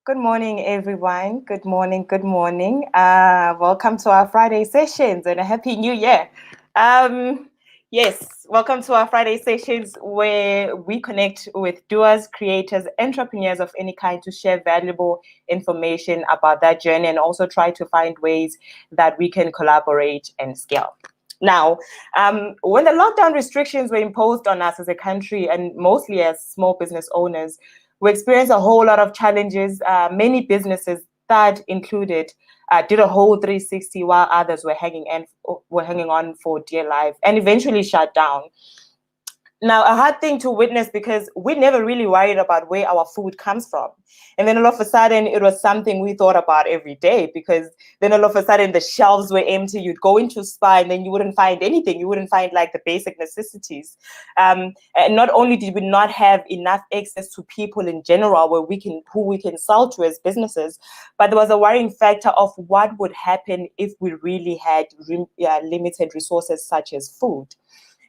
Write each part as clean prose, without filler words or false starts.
Good morning, everyone. Good morning. Good morning. Welcome to our Friday sessions and a happy new year. Yes, welcome to our Friday sessions where we connect with doers, creators, entrepreneurs of any kind to share valuable information about that journey and also try to find ways that we can collaborate and scale. Now, when the lockdown restrictions were imposed on us as a country and mostly as small business owners, we experienced a whole lot of challenges. Many businesses, that included, did a whole 360 while others were hanging on for dear life and eventually shut down. Now, a hard thing to witness because we never really worried about where our food comes from. And then all of a sudden, it was something we thought about every day because then all of a sudden the shelves were empty. You'd go into Spar and then you wouldn't find anything. You wouldn't find like the basic necessities. And not only did we not have enough access to people in general who we can sell to as businesses, but there was a worrying factor of what would happen if we really had limited resources such as food.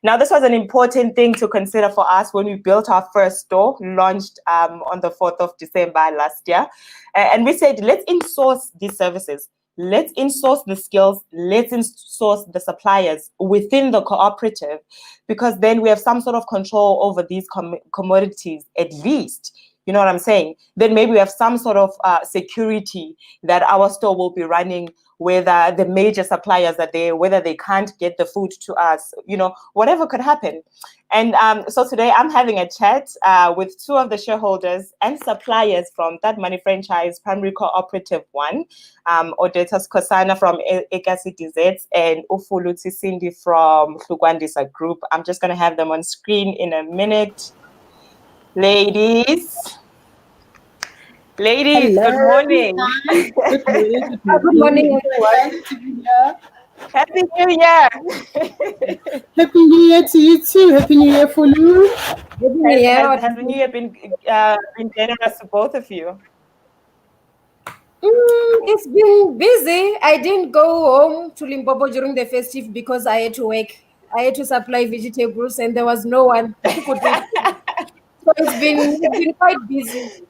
Now, this was an important thing to consider for us when we built our first store, launched on the 4th of December last year. And we said, let's insource these services. Let's insource the skills. Let's insource the suppliers within the cooperative, because then we have some sort of control over these commodities, at least. You know what I'm saying? Then maybe we have some sort of security that our store will be running, whether the major suppliers are there, whether they can't get the food to us, whatever could happen. And so today I'm having a chat with two of the shareholders and suppliers from THUDmoney Franchise Primary Cooperative 1, Odeta Skosana from Ekasi DZ and Ufuluti Cindy from Hlugwandisa Group. I'm just going to have them on screen in a minute. Ladies, Hello. good morning. Good morning. Good morning, everyone. Happy New Year. Happy New Year to you too. Happy New Year for you. Happy New Year. Has the New Year been generous to both of you? It's been busy. I didn't go home to Limpopo during the festive because I had to work. I had to supply vegetables and there was no one who could do it. So it's been quite busy.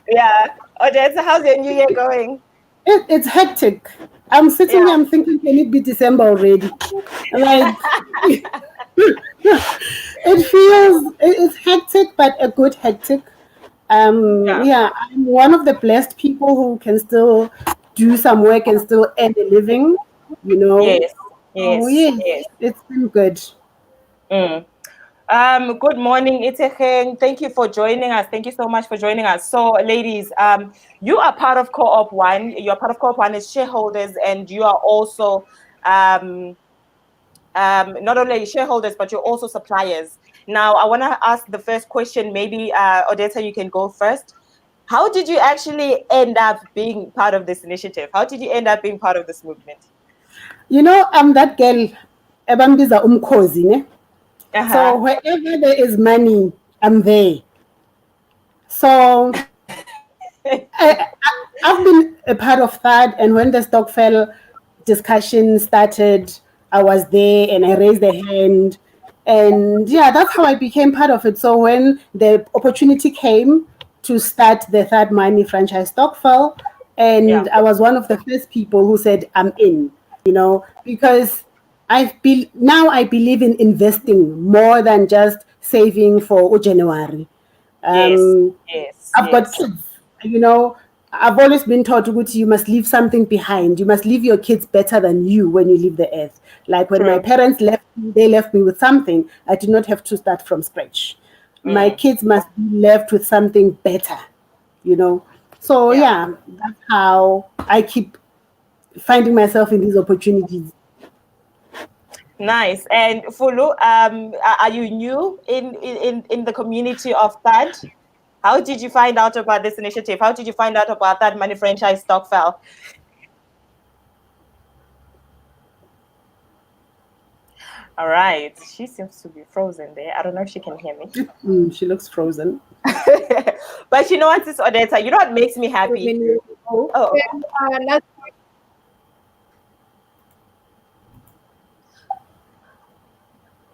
Yeah. Odeta, how's your New Year going? It's hectic. I'm sitting here, I'm thinking, can it be December already? Like, it's hectic, but a good hectic. Yeah, I'm one of the blessed people who can still do some work and still earn a living, Yes. Oh, yes. It's been good. Good morning, Itecheng. Thank you for joining us. Thank you so much for joining us. So, ladies, you are part of Co-op1. You're part of Co-op1 as shareholders, and you are also not only shareholders, but you're also suppliers. Now, I want to ask the first question. Maybe, Odeta, you can go first. How did you actually end up being part of this initiative? How did you end up being part of this movement? I'm that girl, Ebambiza Umkozi, ne? So wherever there is money, I'm there. So I've been a part of that, and when the Stokvel discussion started, I was there and I raised a hand, and yeah, that's how I became part of it. So when the opportunity came to start the THUDmoney Franchise Stokvel, and I was one of the first people who said I'm in, because now I believe in investing more than just saving for January. I've got kids, I've always been taught, you must leave something behind. You must leave your kids better than you when you leave the earth. Like when my parents left me, they left me with something. I did not have to start from scratch. My kids must be left with something better, So yeah, that's how I keep finding myself in these opportunities. Nice. And Fulu, are you new in the community of THUD? How did you find out about this initiative? How did you find out about THUDmoney Franchise Stokvel? All right. She seems to be frozen there. I don't know if she can hear me. She looks frozen. But you know what, this Odeta, you know what makes me happy?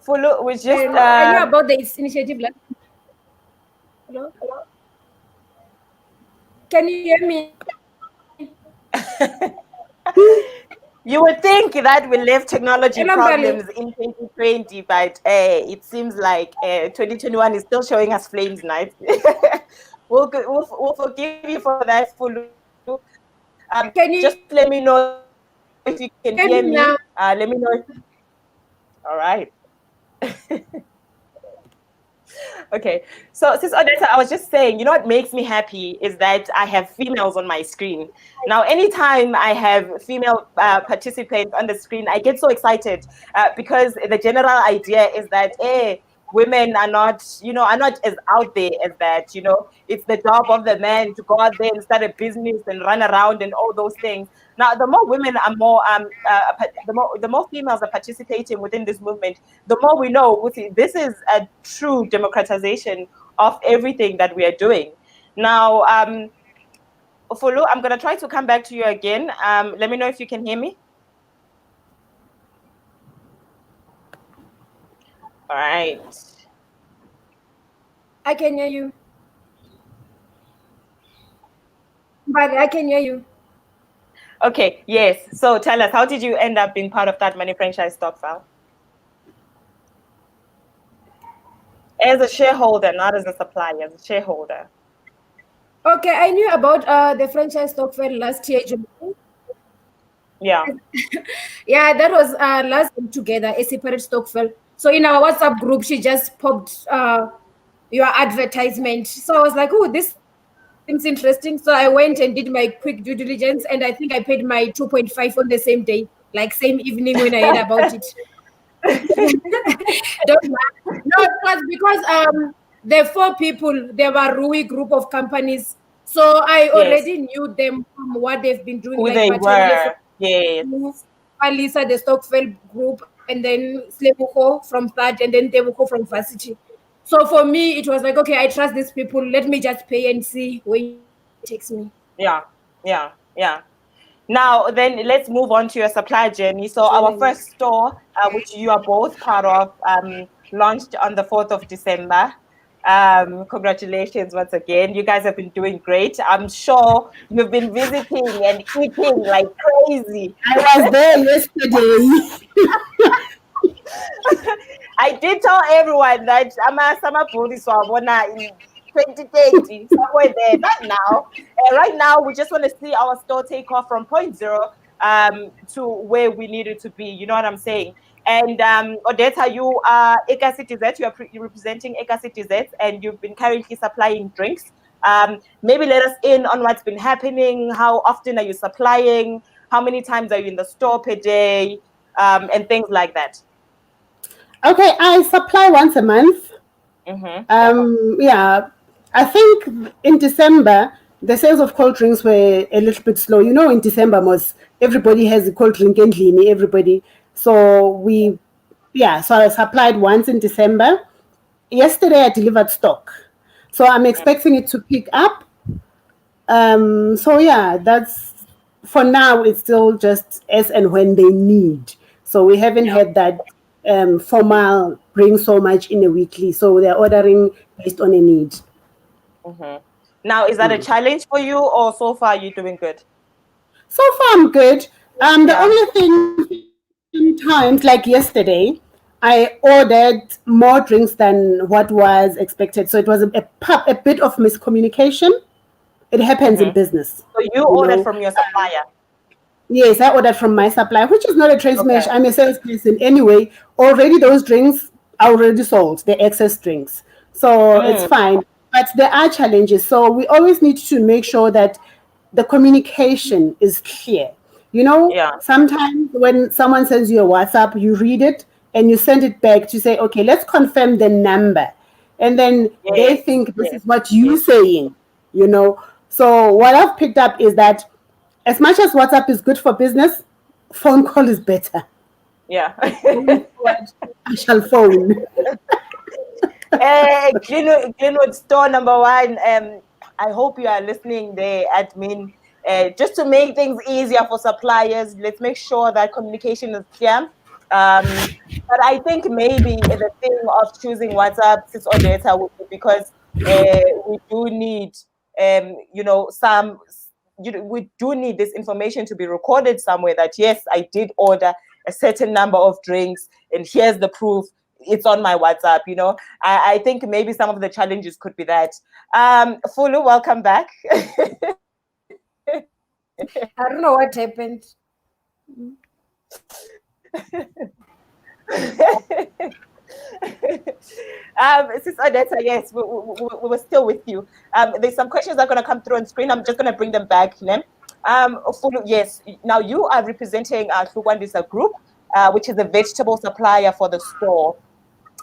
Fulu, we just... I know about this initiative. Hello? Can you hear me? You would think that we left technology Hello, problems Mbali. in 2020, but it seems like 2021 is still showing us flames nights. We'll forgive you for that, Fulu. Can Just you let me know if you can hear me. hear me Let me now? know. All right. Okay, so Sis Odetta, I was just saying, you know what makes me happy is that I have females on my screen. Now, anytime I have female participants on the screen, I get so excited because the general idea is that, women are not, are not as out there as that. It's the job of the man to go out there and start a business and run around and all those things. Now, the more women are more, the more females are participating within this movement, the more we know this is a true democratization of everything that we are doing. Now, Fulu, I'm going to try to come back to you again. Let me know if you can hear me. All right. I can hear you. But I can hear you. Okay, yes. So tell us, how did you end up being part of THUDmoney Franchise Stokvel? As a shareholder, not as a supplier, as a shareholder. Okay, I knew about the franchise Stokvel last year, July. Yeah. Yeah, that was last year together, a separate Stokvel. So in our WhatsApp group, she just popped your advertisement. So I was like, oh, this seems interesting. So I went and did my quick due diligence, and I think I paid my 2.5 on the same day, like same evening when I heard about it. Don't laugh. No, it was because the four people, they were Rui group of companies. So I Yes. already knew them from what they've been doing, Who like they Batelier from were. Yes. Alisa, the Stokvel group, and then Slebuko from THUD, and then Tebuko from Varsity. So for me, it was like, okay, I trust these people. Let me just pay and see where it takes me. Yeah. Yeah. Yeah. Now, then let's move on to your supply journey. So our Journey. first store, which you are both part of, launched on the 4th of December. Congratulations once again. You guys have been doing great. I'm sure you've been visiting and eating like crazy. I was there yesterday. I did tell everyone that Sama Police in 2030, somewhere there, not now. Right now, we just want to see our store take off from point zero to where we need it to be. You know what I'm saying? And Odetta, you are Eka Citizens. You're representing Eka Citizens, and you've been currently supplying drinks. Maybe let us in on what's been happening. How often are you supplying? How many times are you in the store per day? And things like that. Okay, I supply once a month. Mm-hmm. Yeah, I think in December the sales of cold drinks were a little bit slow. In December everybody has a cold drink and everybody. So so I supplied once in December. Yesterday I delivered stock, so I'm expecting it to pick up. So yeah, that's for now. It's still just as and when they need. So we haven't had that formal bring so much in a weekly. So they're ordering based on a need. Mm-hmm. Now, is that a challenge for you, or so far you're doing good? So far I'm good. The Yeah. only thing sometimes, like yesterday, I ordered more drinks than what was expected. So it was a bit of miscommunication. It happens in Mm-hmm. business, So you you ordered know. from your supplier. Yes, I ordered from my supplier, which is not a trade Okay. smash. I'm a salesperson anyway. Already those drinks are already sold, the excess drinks. So it's fine. But there are challenges. So we always need to make sure that the communication is clear. Yeah. Sometimes when someone sends you a WhatsApp, you read it and you send it back to say, okay, let's confirm the number. And then they Yes. think this Yes. is what you're saying. So what I've picked up is that as much as WhatsApp is good for business, phone call is better. Yeah. Going forward, I shall phone. Glynwood Store #1. I hope you are listening there, admin. Just to make things easier for suppliers, let's make sure that communication is clear. But I think maybe the thing of choosing WhatsApp or data would be because we do need we do need this information to be recorded somewhere that, yes, I did order a certain number of drinks and here's the proof. It's on my WhatsApp, I think maybe some of the challenges could be that. Fulu, welcome back. I don't know what happened. Sis Odetta, yes, we were still with you. There's some questions that are going to come through on screen. I'm just going to bring them back. Fulu, yes, now you are representing THUDmoney Group, which is a vegetable supplier for the store.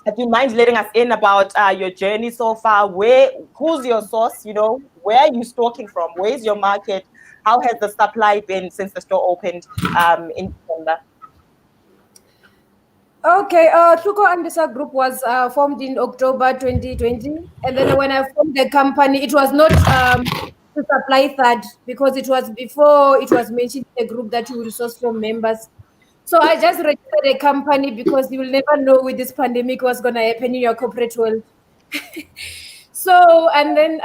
Do you mind letting us in about your journey so far? Who's your source? Where are you stocking from? Where's your market? How has the supply been since the store opened in December? Okay, THUDmoney Group was formed in October 2020, and then when I formed the company, it was not to supply THUD, because it was before it was mentioned in the group that you will source from members. So I just registered a company because you will never know with this pandemic what's going to happen in your corporate world. So, and then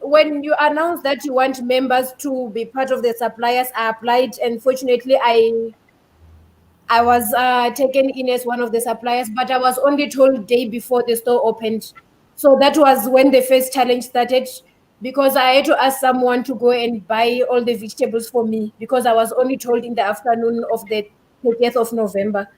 when you announce that you want members to be part of the suppliers, I applied, and fortunately I was taken in as one of the suppliers, but I was only told day before the store opened. So that was when the first challenge started, because I had to ask someone to go and buy all the vegetables for me, because I was only told in the afternoon of the 30th of November.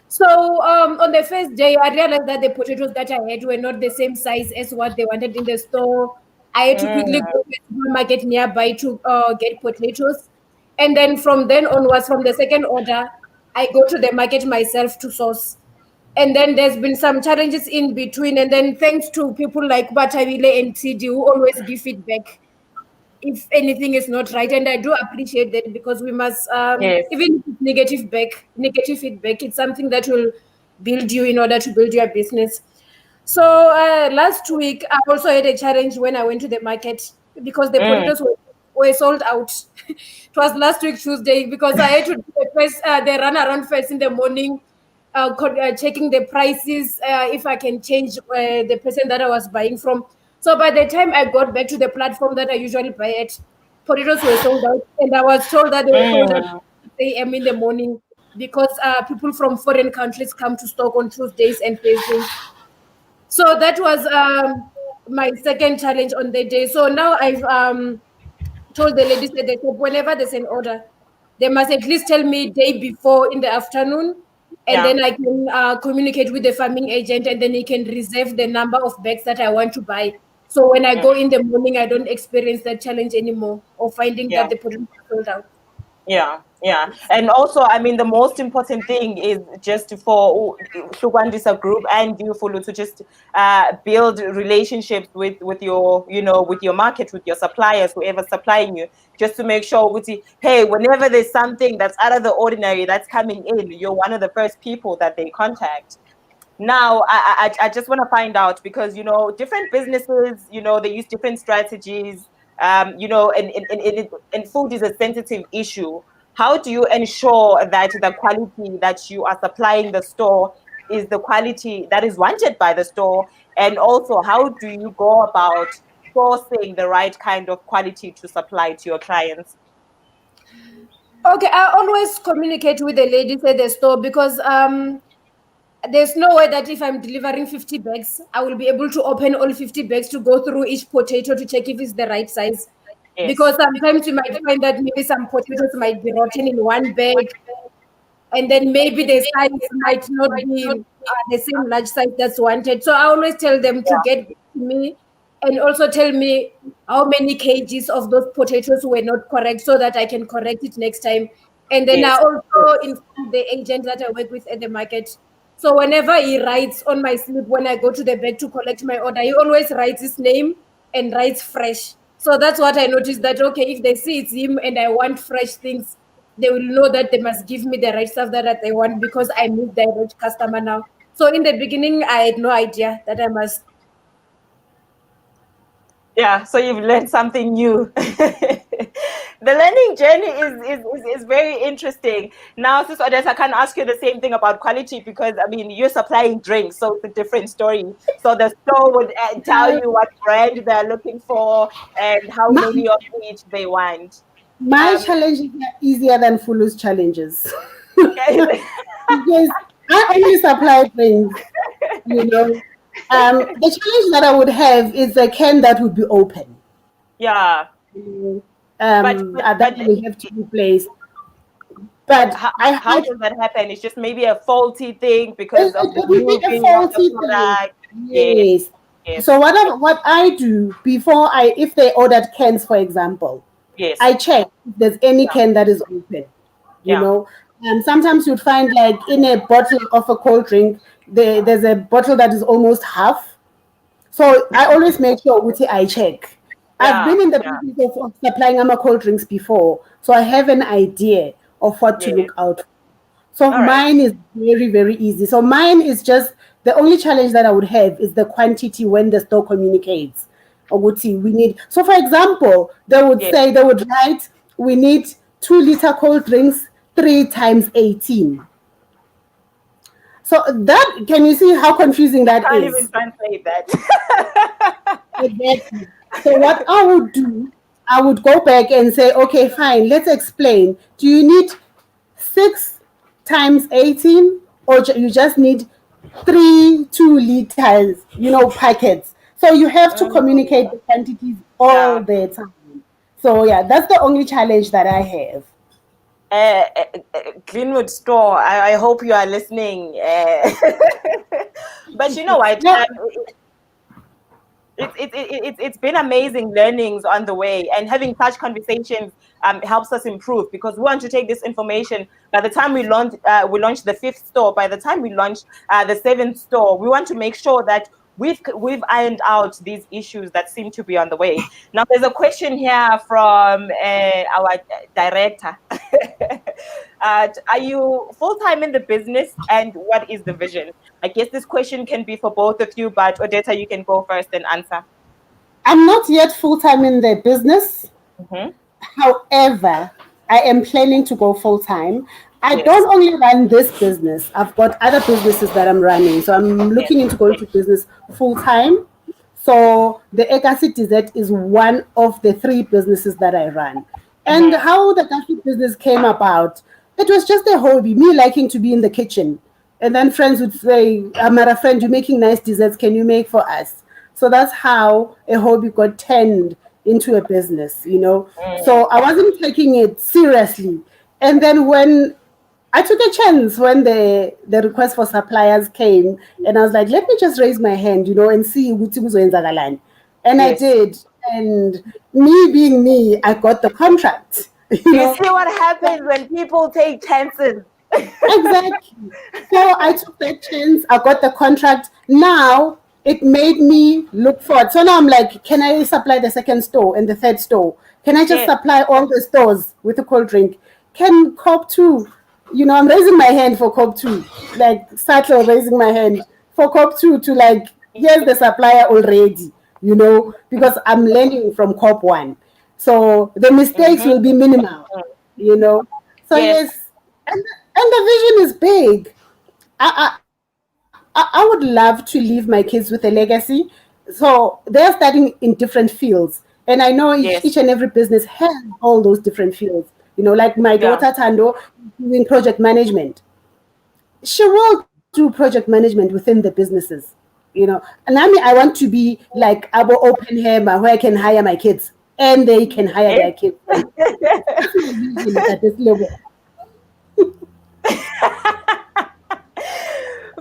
So on the first day, I realized that the potatoes that I had were not the same size as what they wanted in the store. I had to quickly go to the market nearby to get potatoes. And then from then onwards, from the second order, I go to the market myself to source. And then there's been some challenges in between. And then thanks to people like Batabile and CD who always give feedback if anything is not right, and I do appreciate that, because we must Yes. even if it's negative feedback, it's something that will build you in order to build your business. So last week I also had a challenge when I went to the market, because the potatoes were sold out. It was last week Tuesday, because I had to do the run around first in the morning, checking the prices, if I can change the person that I was buying from. So by the time I got back to the platform that I usually buy at, potatoes were sold out, and I was told that they were sold out at 6 a.m. in the morning, because people from foreign countries come to stock on Tuesdays and Thursdays. So that was my second challenge on the day. So now I've told the ladies at the shop, whenever there's an order, they must at least tell me day before in the afternoon, and then I can communicate with the farming agent, and then he can reserve the number of bags that I want to buy. So when I go in the morning, I don't experience that challenge anymore, or finding that the potatoes are sold out. Yeah. And also, I mean, the most important thing is just for THUDmoney Group and you, Fulu, to just build relationships with your, with your market, with your suppliers, whoever's supplying you, just to make sure, hey, whenever there's something that's out of the ordinary that's coming in, you're one of the first people that they contact. Now, I just want to find out, because, different businesses, they use different strategies, and food is a sensitive issue. How do you ensure that the quality that you are supplying the store is the quality that is wanted by the store? And also, how do you go about sourcing the right kind of quality to supply to your clients? Okay, I always communicate with the ladies at the store, because there's no way that if I'm delivering 50 bags, I will be able to open all 50 bags to go through each potato to check if it's the right size. Yes. Because sometimes you might find that maybe some potatoes might be rotten in one bag, and then maybe the size might not be the same large size that's wanted. So I always tell them to get back to me, and also tell me how many kgs of those potatoes were not correct, so that I can correct it next time. And then I also inform the agent that I work with at the market. So whenever he writes on my slip when I go to the bag to collect my order, he always writes his name and writes fresh. So that's what I noticed, that okay, if they see it's him and I want fresh things, they will know that they must give me the right stuff that they want, because I meet the right customer now. So in the beginning, I had no idea that I must. Yeah, so you've learned something new. The learning journey is very interesting. Now, Sis Odette, I can't ask you the same thing about quality because, I mean, you're supplying drinks, so it's a different story. So the store would tell you what brand they're looking for and how My, many of each they want. my challenges are easier than Fulu's challenges. Okay. Because I only supply drinks, you know. The challenge that I would have is a can that would be open. Yeah. But That will have to be placed. but But how does that happen? It's just maybe a faulty thing because of the it would be a moving of the faulty thing. product. Yes, Yes. yes, So what I do before if they ordered cans, for example, yes. I check if there's any Yeah. can that is open. You Yeah. know, and sometimes you'd find like in a bottle of a cold drink, there's a bottle that is almost half. So I always make sure I check. I've Yeah. been in the Yeah. business of supplying cold drinks before, so I have an idea of what to Yes. look out for. So All right. mine is very, very easy. So mine is just the only challenge that I would have is the quantity when the store communicates. Or would see we need. So for example, they would Yes. say they would write we need 2-liter cold drinks 3 times 18. So that can you see how confusing that Can't is? even translate that. Exactly. So what I would do, I would go back and say, okay, fine, let's explain. Do you need 6 times 18 or you just need 3 2 liters, packets? So you have to communicate the quantities all Yeah. the time. So yeah, that's the only challenge that I have. Glynwood Store, I hope you are listening. But you know what? Yeah. It's been amazing learnings on the way, and having such conversations helps us improve because we want to take this information. By the time we launch the 5th store, by the time we launch the 7th store, we want to make sure that we've ironed out these issues that seem to be on the way. Now, there's a question here from our director. Are you full-time in the business, and what is the vision? I guess this question can be for both of you, but Odetta, you can go first and answer. I'm not yet full-time in the business. Mm-hmm. However, I am planning to go full-time. I Yes. don't only run this business. I've got other businesses that I'm running. So I'm looking into going to business full-time. So the Ekasi Dessert is one of the 3 businesses that I run. And how the coffee business came about, it was just a hobby, me liking to be in the kitchen. And then friends would say, Amara friend, you're making nice desserts. Can you make for us? So that's how a hobby got turned into a business, So I wasn't taking it seriously. And then when I took a chance when the request for suppliers came, and I was like, let me just raise my hand, and see ukuthi kuzoyenzakalani. And I Yes. did. And me being me, I got the contract. You see what happens when people take chances. Exactly. So I took that chance. I got the contract. Now it made me look forward. So now I'm like, can I supply the 2nd store and the 3rd store? Can I just Yes. supply all the stores with a cold drink? Can COP2, I'm raising my hand for COP2, like Sato raising my hand for COP2 to like, here's the supplier already, because I'm learning from COP1. So the mistakes will be minimal, So yes, and the vision is big. I would love to leave my kids with a legacy. So they're studying in different fields. And I know Yes. each and every business has all those different fields. Like my daughter Tando doing project management. She will do project management within the businesses. And I want to be like Abo Oppenheimer where I can hire my kids and they can hire their kids. At this level.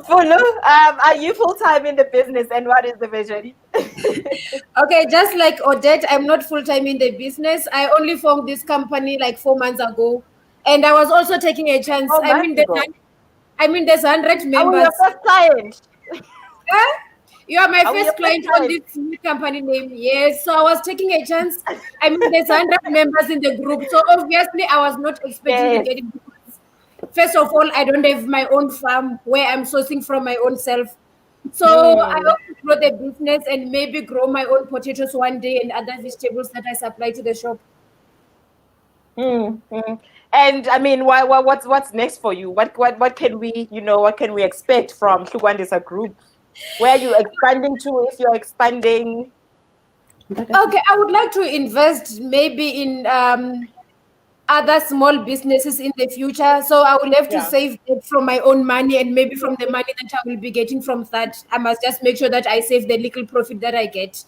Fulu, are you full-time in the business, and what is the vision? Okay, just like Odette, I'm not full-time in the business. I only formed this company like 4 months ago. And I was also taking a chance. 4 months ago. There's 100 Are we members. your first client? Huh? You are my Are we your first client first on this new company name. Yes. So I was taking a chance. There's 100 members in the group. So obviously I was not expecting to Yes. get it. First of all, I don't have my own farm where I'm sourcing from my own self. So I hope to grow the business and maybe grow my own potatoes one day and other vegetables that I supply to the shop. And I mean, what's next for you? What can we, what can we expect from THUDmoney Group? Where are you expanding to if you're expanding? Okay, I would like to invest maybe in other small businesses in the future. So I will have to Yeah. save it from my own money, and maybe from the money that I will be getting from that, I must just make sure that I save the little profit that I get,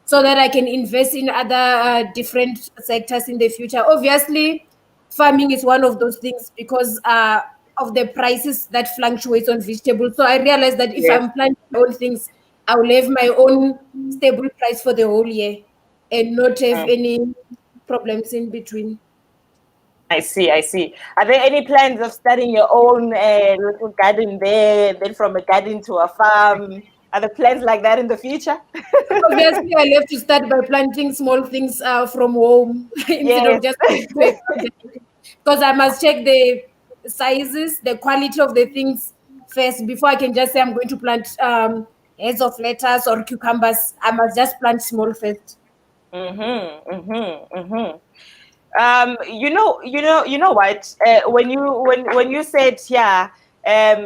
so that I can invest in other different sectors in the future. Obviously, farming is one of those things because of the prices that fluctuates on vegetables. So I realized that if Yes. I'm planting my own things, I will have my own stable price for the whole year and not have any problems in between. I see, I see. Are there any plans of starting your own little garden there, then from a garden to a farm? Are there plans like that in the future? Obviously, I'll have to start by planting small things from home instead Yes. of just because I must check the sizes, the quality of the things first before I can just say I'm going to plant heads of lettuce or cucumbers. I must just plant small first. You know what? When you said, yeah,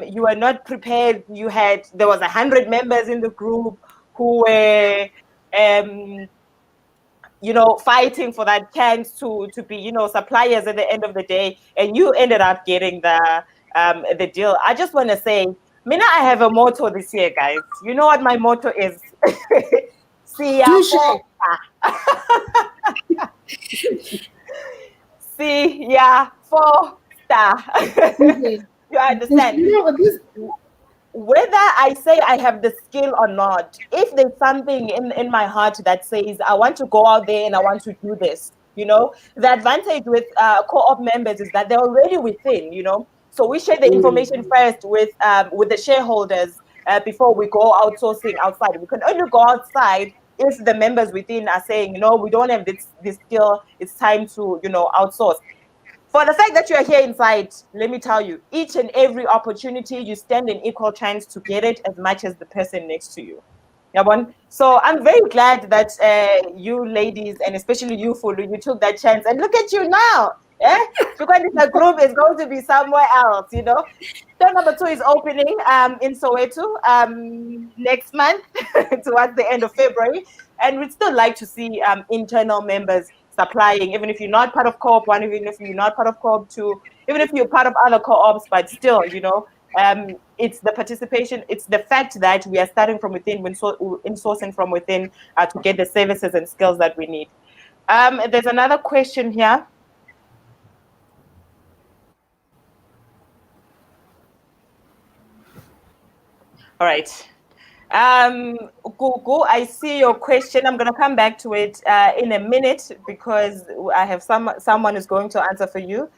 you were not prepared. There was 100 members in the group who were um fighting for that chance to be, suppliers at the end of the day, and you ended up getting the deal. I just want to say, Mina, I have a motto this year, guys. You know what my motto is? See Do share. See ya 4-star. Okay. You understand? You know, this Whether I say I have the skill or not, if there's something in my heart that says I want to go out there and I want to do this, the advantage with co-op members is that they're already within, so we share the information first with the shareholders before we go outsourcing outside. We can only go outside if the members within are saying, no, we don't have this skill, it's time to outsource. For the fact that you are here inside, let me tell you, each and every opportunity, you stand an equal chance to get it as much as the person next to you. Yabon? So I'm very glad that you ladies, and especially you, Fulu, you took that chance. And look at you now. THUDmoney Group is going to be somewhere else, Store number 2 is opening in Soweto next month towards the end of February. And we'd still like to see internal members supplying, even if you're not part of Co-op1, even if you're not part of Co-op2, even if you're part of other co-ops, but still, it's the participation, it's the fact that we are starting from within, sourcing from within to get the services and skills that we need. There's another question here. All right. Gugu, I see your question. I'm going to come back to it in a minute because I have someone who's going to answer for you.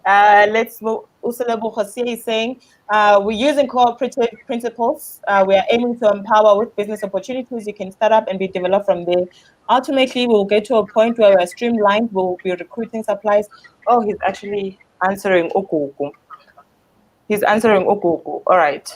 Let's move. Usalebo Jose is saying, we're using cooperative principles. We are aiming to empower with business opportunities. You can start up and be developed from there. Ultimately, we'll get to a point where we're streamlined. We'll be recruiting supplies. Oh, he's actually answering Okuku. He's answering Okuku. All right.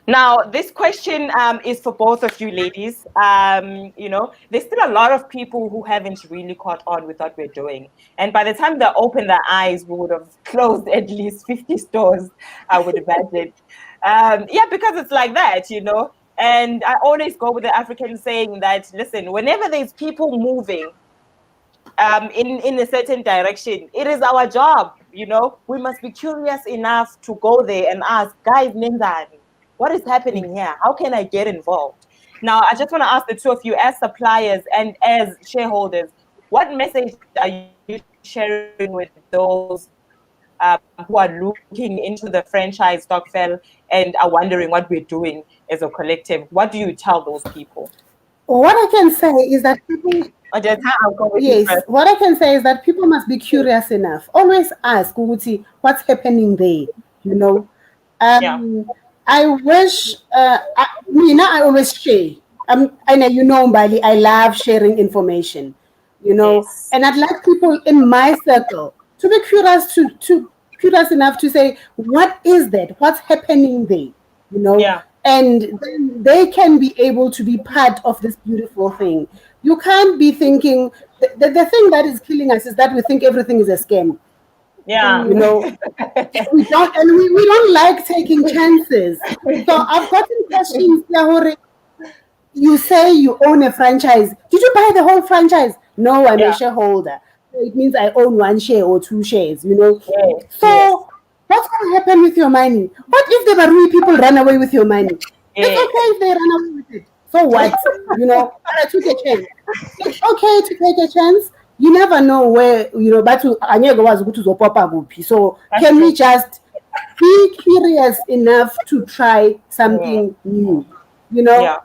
Now, this question is for both of you ladies. There's still a lot of people who haven't really caught on with what we're doing. And by the time they open their eyes, we would have closed at least 50 stores, I would imagine. Because it's like that, And I always go with the African saying that, listen, whenever there's people moving in a certain direction, it is our job, We must be curious enough to go there and ask, guys, Nindani, what is happening here? How can I get involved? Now, I just want to ask the two of you, as suppliers and as shareholders, what message are you sharing with those who are looking into the franchise Stokvel and are wondering what we're doing as a collective? What do you tell those people? What I can say is that people. Yes, what I can say is that people must be curious enough. Always ask, Uguti, what's happening there? I wish, I always share. I know, Mbali, I love sharing information, Yes. and I'd like people in my circle to be curious enough to say, what is that? What's happening there? And then they can be able to be part of this beautiful thing. You can't be thinking, the thing that is killing us is that we think everything is a scam. Yeah. You know, we don't, and we don't like taking chances. So I've gotten questions here. You say you own a franchise. Did you buy the whole franchise? No, I'm a shareholder. So it means I own 1 share or 2 shares, you know. Yes. So what's going to happen with your money? What if the Barui people run away with your money? Yes. It's okay if they run away with it. So what? You know, I took a chance. It's okay to take a chance. You never know where, you know, but so can we just be curious enough to try something new? You know? Yeah.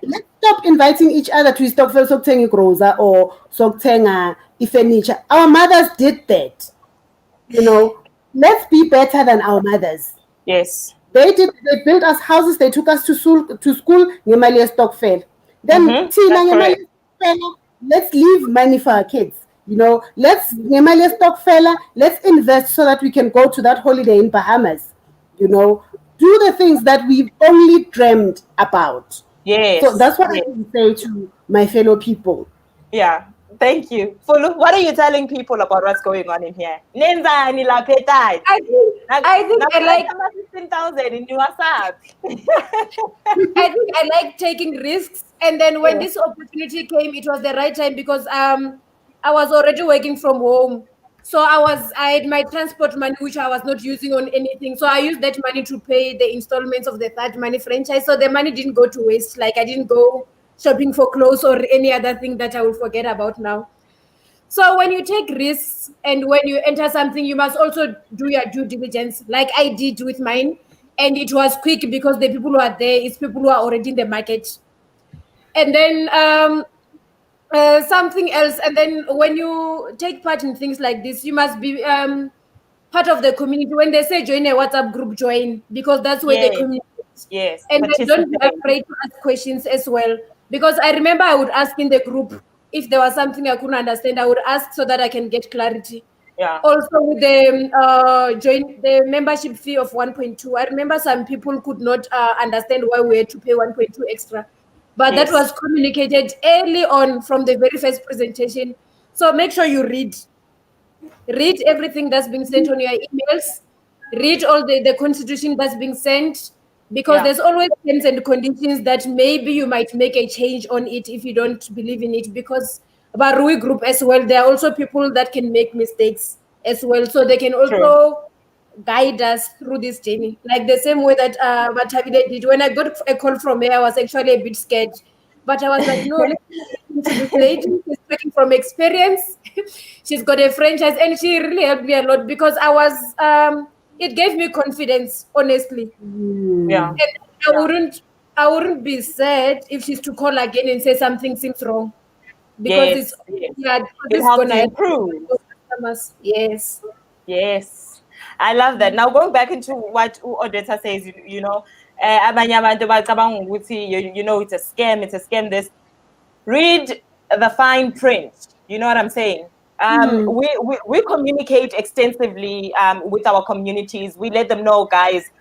Let's stop inviting each other to Stokvel sokuthenga igroza or sokuthenga furniture. Our mothers did that. You know, let's be better than our mothers. Yes. They built us houses, they took us to school, ngemali Stokvel. Then let's leave money for our kids. You know, let's invest so that we can go to that holiday in Bahamas. You know, do the things that we've only dreamed about. Yes. So that's what I can say to my fellow people. Yeah. Thank you. Fulu, what are you telling people about what's going on in here? I think I like 15,000 in WhatsApp. I think I like taking risks, and then when this opportunity came, it was the right time because I was already working from home, so I had my transport money which I was not using on anything, so I used that money to pay the installments of the THUDmoney franchise. So the money didn't go to waste. Like I didn't go shopping for clothes or any other thing that I will forget about now. So when you take risks and when you enter something, you must also do your due diligence, like I did with mine. And it was quick because the people who are there is people who are already in the market. And then something else. And then when you take part in things like this, you must be part of the community. When they say join a WhatsApp group, join, because that's where the community is. Yes. And then don't be afraid to ask questions as well. Because I remember I would ask in the group if there was something I couldn't understand, I would ask so that I can get clarity. Yeah. Also with the membership fee of 1.2, I remember some people could not understand why we had to pay 1.2 extra, but that was communicated early on from the very first presentation. So make sure you read everything that's being sent on your emails, read all the constitution that's being sent, because there's always terms and conditions that maybe you might make a change on it if you don't believe in it, because Barui group as well, there are also people that can make mistakes as well, so they can also guide us through this journey, like the same way that Matavile did. When I got a call from her, I was actually a bit scared, but I was like, no, let's listen to this lady. She's speaking from experience. She's got a franchise, and she really helped me a lot because I was it gave me confidence, honestly. Yeah. And I wouldn't be sad if she's to call again and say something seems wrong, because it helps you improve. Yes. Yes. I love that. Now going back into what Odetta says, you know, abanye abantu bacabanga ukuthi, you know, it's a scam. This, read the fine print. You know what I'm saying? We communicate extensively with our communities. We let them know, guys,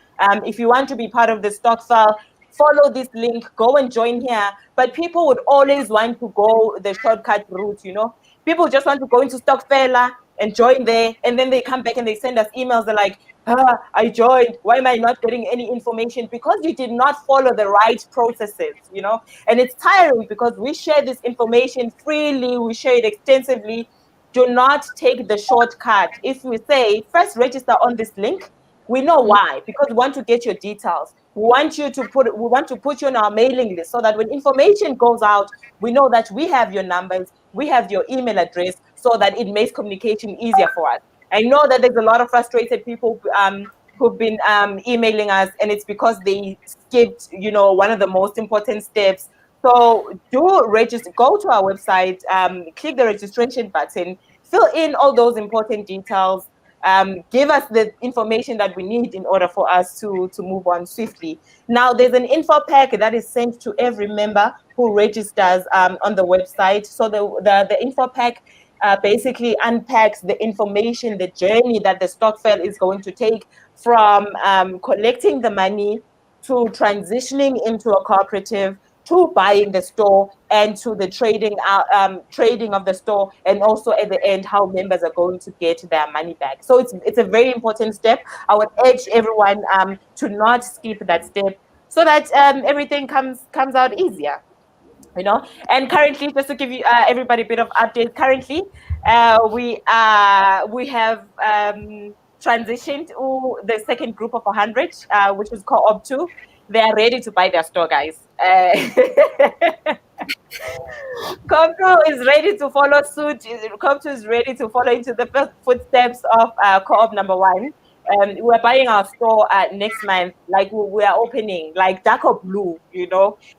if you want to be part of the Stokvel, follow this link, go and join here. But people would always want to go the shortcut route, you know. People just want to go into Stokvel and join there, and then they come back and they send us emails. They're like, I joined. Why am I not getting any information? Because you did not follow the right processes, you know. And it's tiring because we share this information freely, we share it extensively. Do not take the shortcut. If we say first register on this link, we know why, because we want to get your details. We want to put you on our mailing list so that when information goes out, we know that we have your numbers, we have your email address, so that it makes communication easier for us. I know that there's a lot of frustrated people who've been emailing us, and it's because they skipped, you know, one of the most important steps. So do register, go to our website, click the registration button, fill in all those important details, give us the information that we need in order for us to move on swiftly. Now, there's an info pack that is sent to every member who registers on the website. So the info pack basically unpacks the information, the journey that the Stokvel is going to take from collecting the money to transitioning into a cooperative, to buying the store, and to the trading of the store, and also at the end how members are going to get their money back. So it's a very important step. I would urge everyone to not skip that step, so that everything comes out easier. And currently, just to give you everybody a bit of update, currently we have transitioned to the second group of 100, which is Co-op2. They are ready to buy their store, guys. Co-op2 is ready to follow suit. Co-op2 is ready to follow into the footsteps of Co-op number 1. We're buying our store next month. Like we are opening, like dark or blue,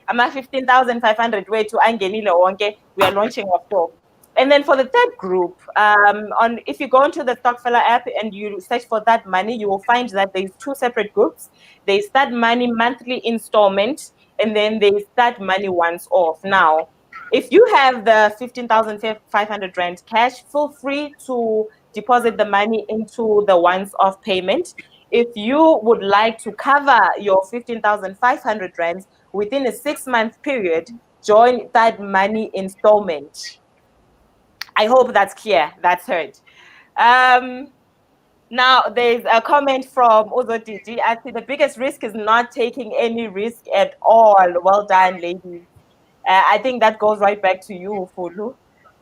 I'm at 15,500 way to Angenile Wonke. We are launching our store. And then for the third group, if you go into the Stokvel app and you search for THUDmoney, you will find that there's 2 separate groups. There's THUDmoney monthly installment, and then there's THUDmoney once off. Now, if you have the 15,500 rand cash, feel free to deposit the money into the once-off payment. If you would like to cover your 15,500 rands within a 6-month period, join THUDmoney installment. I hope that's clear. That's heard. Now, there's a comment from Uzo Didi. I see the biggest risk is not taking any risk at all. Well done, ladies. I think that goes right back to you, Fulu.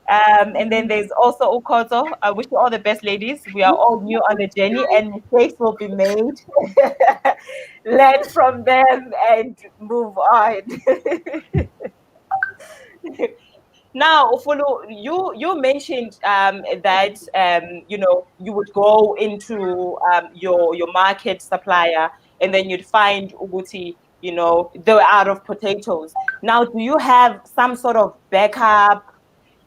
And then there's also Ukoto. I wish you all the best, ladies. We are all new on the journey, and mistakes will be made. Learn from them and move on. Now, Ufulu, you mentioned that you would go into your market supplier, and then you'd find Uguti, they're out of potatoes. Now, do you have some sort of backup?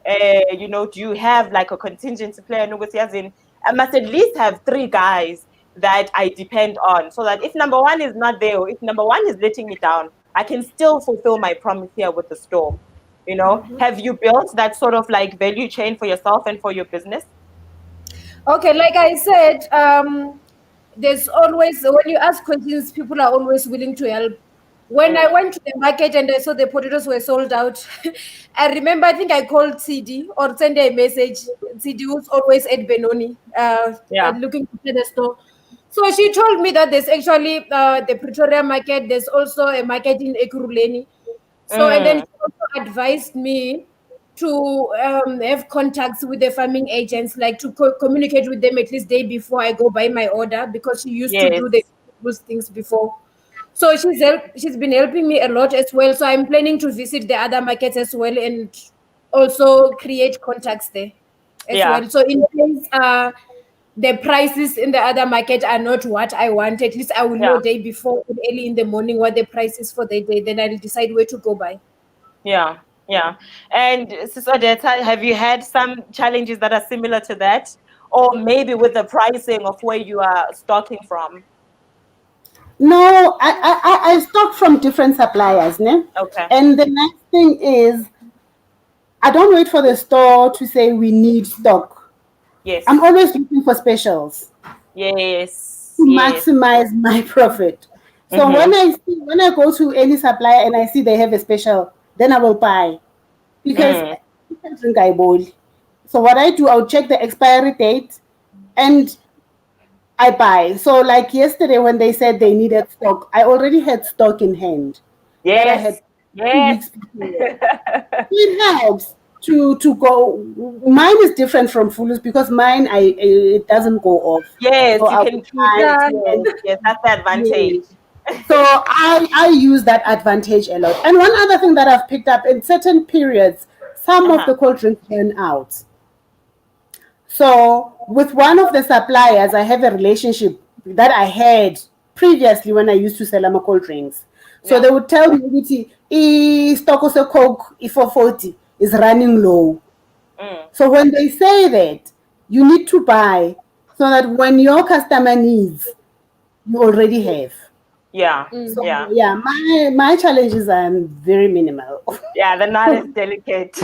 Do you have like a contingency plan? Uguti, as in, I must at least have 3 guys that I depend on, so that if number 1 is not there, or if number 1 is letting me down, I can still fulfill my promise here with the store. Have you built that sort of like value chain for yourself and for your business? Okay, like I said, there's always, when you ask questions, people are always willing to help. When I went to the market and I saw the potatoes were sold out, I remember, I think I called CD or sent a message. CD was always at Benoni, looking to the store. So she told me that there's actually the Pretoria market. There's also a market in Ekurhuleni. So, and then she also advised me to have contacts with the farming agents, like to communicate with them at least day before I go buy my order, because she used to do those things before. So she's been helping me a lot as well. So I'm planning to visit the other markets as well, and also create contacts there as well. So in case the prices in the other market are not what I want, at least I will know day before, early in the morning, what the price is for the day. Then I'll decide where to go buy. Yeah. And Sister Odetta, have you had some challenges that are similar to that, or maybe with the pricing of where you are stocking from? No, I stock from different suppliers, ne? Okay. And the next thing is, I don't wait for the store to say we need stock. Yes. I'm always looking for specials. Yes. To maximize my profit. So when I go to any supplier and I see they have a special, then I will buy, because I can drink eyeball. So what I do, I'll check the expiry date and I buy. So like yesterday when they said they needed stock, I already had stock in hand. Yes. That I had 2 weeks before. It helps to go. Mine is different from Fulu's, because mine it doesn't go off. Yes, so you can keep it. Yes, that's the advantage. Yes. So I use that advantage a lot. And one other thing that I've picked up, in certain periods, some of the cold drinks burn out. So with one of the suppliers, I have a relationship that I had previously when I used to sell cold drinks. So they would tell me, stock of Coke, 440 is running low. So when they say that, you need to buy, so that when your customer needs, you already have. So, my challenges are very minimal. They're not as delicate.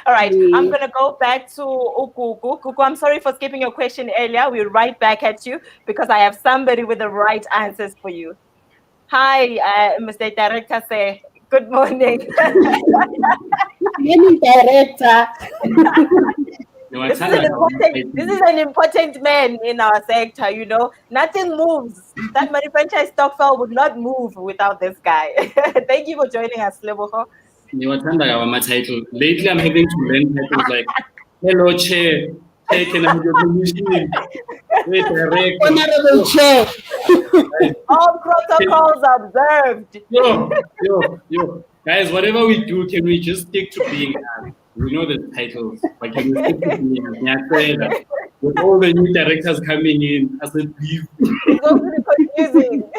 All right, I'm going to go back to Ukuku. Kuku, I'm sorry for skipping your question earlier. We're right back at you, because I have somebody with the right answers for you. Hi, Mr. Director. Good morning. Naming director. This is an important man in our sector, you know. Nothing moves. THUDmoney Franchise Stokvel would not move without this guy. Thank you for joining us, Leboho. Lately, I'm having to learn titles like "Hello, Chair." Chair, can I have your permission? Wait, Director. Honorable Chair. All protocols observed. Yo. Guys, whatever we do, can we just stick to being us? We know the titles, but can we stick to being us? Yeah, with all the new directors coming in, I said, please. It's going to be confusing.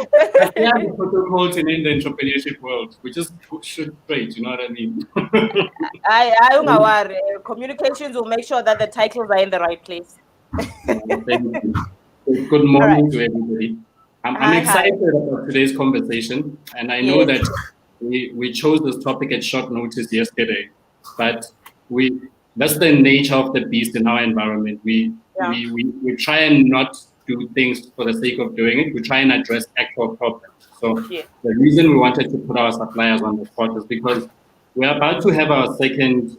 We have the protocols in the entrepreneurship world. We just shoot straight, you know what I mean? I don't worry. Communications will make sure that the titles are in the right place. Good morning to everybody. I'm excited about today's conversation, and I know that we chose this topic at short notice yesterday, but that's the nature of the beast in our environment. We try and not do things for the sake of doing it. We try and address actual problems. So the reason we wanted to put our suppliers on the spot is because we're about to have our second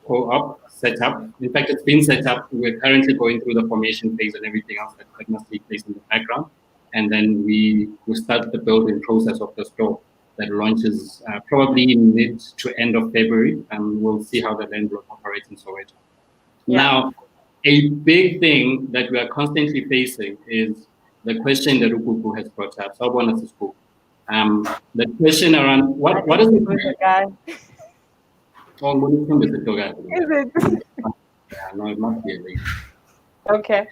co-op set up. In fact, it's been set up. We're currently going through the formation phase and everything else that must take place in the background. And then we start the building process of the store that launches probably mid to end of February. And we'll see how the landlord operates in Soweto. Now, a big thing that we are constantly facing is the question that Ukuku has brought up. So the question around what is it? Oh, is it? Yeah, no, it must be a lady. Okay.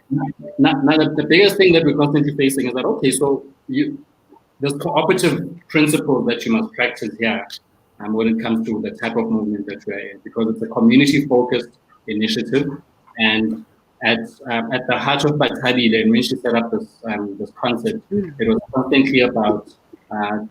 Now the biggest thing that we're constantly facing is that, okay, so there's cooperative principles that you must practice here when it comes to the type of movement that we're in, because it's a community-focused initiative. And at the heart of Bathabile, and when she set up this concept, it was constantly about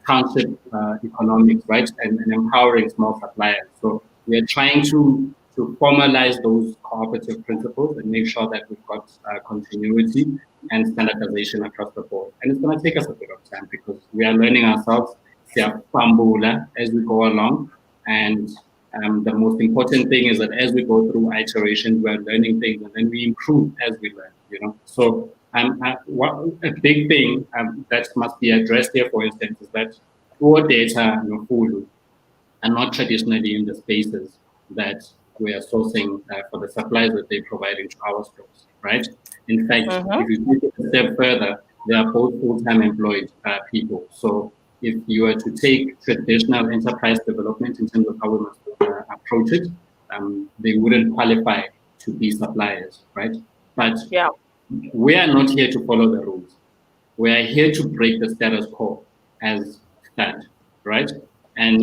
township economics, right, and empowering small suppliers. So we are trying to formalize those cooperative principles and make sure that we've got continuity and standardization across the board. And it's going to take us a bit of time because we are learning ourselves as we go along. And the most important thing is that as we go through iterations, we're learning things and then we improve as we learn, you know. So a big thing that must be addressed here, for instance, is that raw data are not traditionally in the spaces that we are sourcing for the supplies that they're providing to our stores, right? In fact, if you take it a step further, they are both full-time employed people. So if you were to take traditional enterprise development in terms of how we must approach it, they wouldn't qualify to be suppliers, right? But we are not here to follow the rules. We are here to break the status quo as THUD, right? And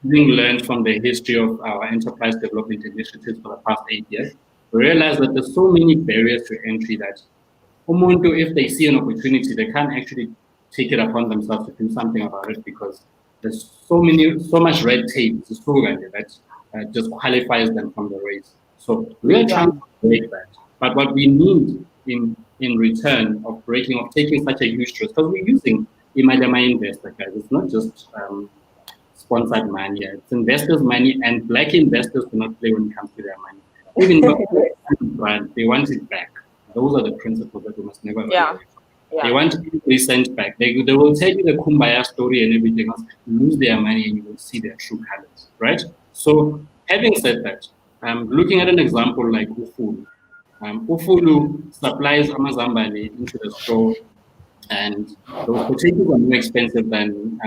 having learned from the history of our enterprise development initiatives for the past 8 years, we realize that there's so many barriers to entry that umuntu, if they see an opportunity, they can't actually take it upon themselves to do something about it because there's so much red tape that just qualifies them from the race. So we are trying to break that. But what we need in return of taking such a huge risk, because we're using Imadama Investor, guys. It's not just sponsored money. It's investors' money, and black investors do not play when it comes to their money. Even though they want it back. Those are the principles that we must never violate. They want to be sent back. They will tell you the kumbaya story and everything else, lose their money, and you will see their true colors, right? So, having said that, looking at an example like Ufulu. Ufulu supplies Amazambane into the store, and those potatoes are more expensive than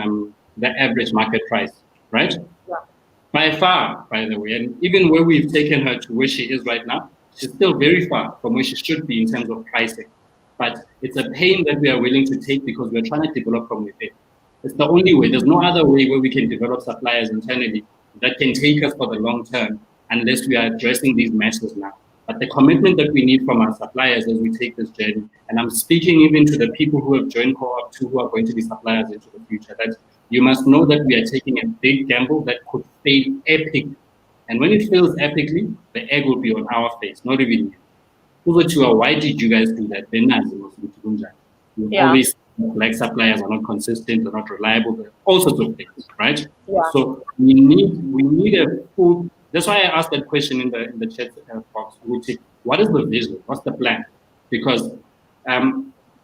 the average market price, right? By far, by the way, and even where we've taken her to where she is right now, she's still very far from where she should be in terms of pricing. But it's a pain that we are willing to take because we're trying to develop from within. It's the only way. There's no other way where we can develop suppliers internally that can take us for the long term unless we are addressing these meshes now. But the commitment that we need from our suppliers as we take this journey, and I'm speaking even to the people who have joined Co-op 2 who are going to be suppliers into the future, that you must know that we are taking a big gamble that could fail epic. And when it fails epically, the egg will be on our face, not even you. Why did you guys do that? You always Black suppliers are not consistent, they're not reliable, all sorts of things, right? Yeah. So we need a full. That's why I asked that question in the chat box. What is the vision? What's the plan? Because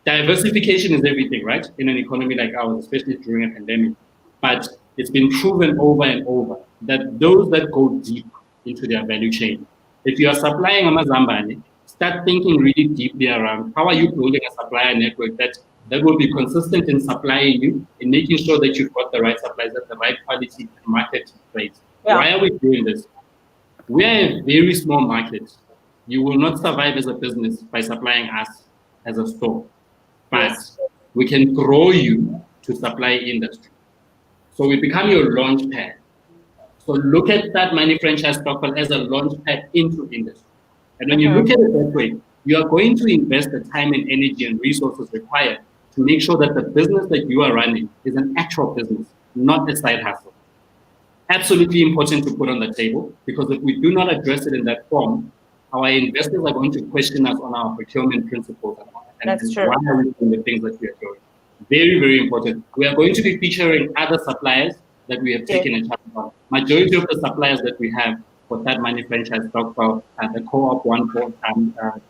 diversification is everything, right? In an economy like ours, especially during a pandemic. But it's been proven over and over that those that go deep into their value chain, if you are supplying Amazambani, start thinking really deeply around how are you building a supplier network that will be consistent in supplying you, in making sure that you've got the right supplies at the right quality market rate. Yeah. Why are we doing this? We are a very small market. You will not survive as a business by supplying us as a store, but Yes. we can grow you to supply industry. So we become your launch pad. So look at THUDmoney Franchise Stokvel as a launch pad into industry. And when you look at it that way, you are going to invest the time and energy and resources required to make sure that the business that you are running is an actual business, not a side hustle. Absolutely important to put on the table, because if we do not address it in that form, our investors are going to question us on our procurement principles and why are we doing the things that we are doing. Very, very important. We are going to be featuring other suppliers that we have taken a chance on. Majority of the suppliers that we have for THUDmoney Franchise Stokvel, the Co-op1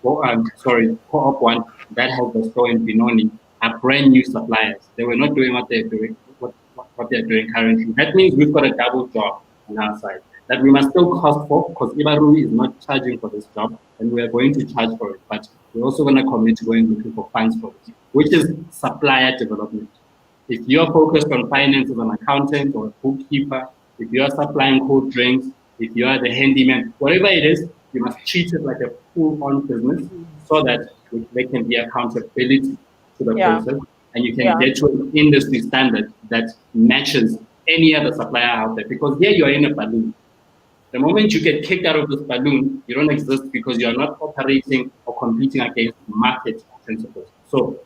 Co-op1 that has the store in Benoni are brand new suppliers. They were not doing what they're doing, what they're doing currently. That means we've got a double job on our side that we must still cost for, because Ibarui is not charging for this job, and we are going to charge for it. But we're also going to commit to going looking for funds for it, which is supplier development. If you're focused on finance as an accountant or a bookkeeper, if you're supplying cold drinks, if you are the handyman, whatever it is, you must treat it like a full-on business so that there can be accountability to the process, and you can get to an industry standard that matches any other supplier out there. Because here you are in a balloon. The moment you get kicked out of this balloon, you don't exist because you are not operating or competing against market principles. So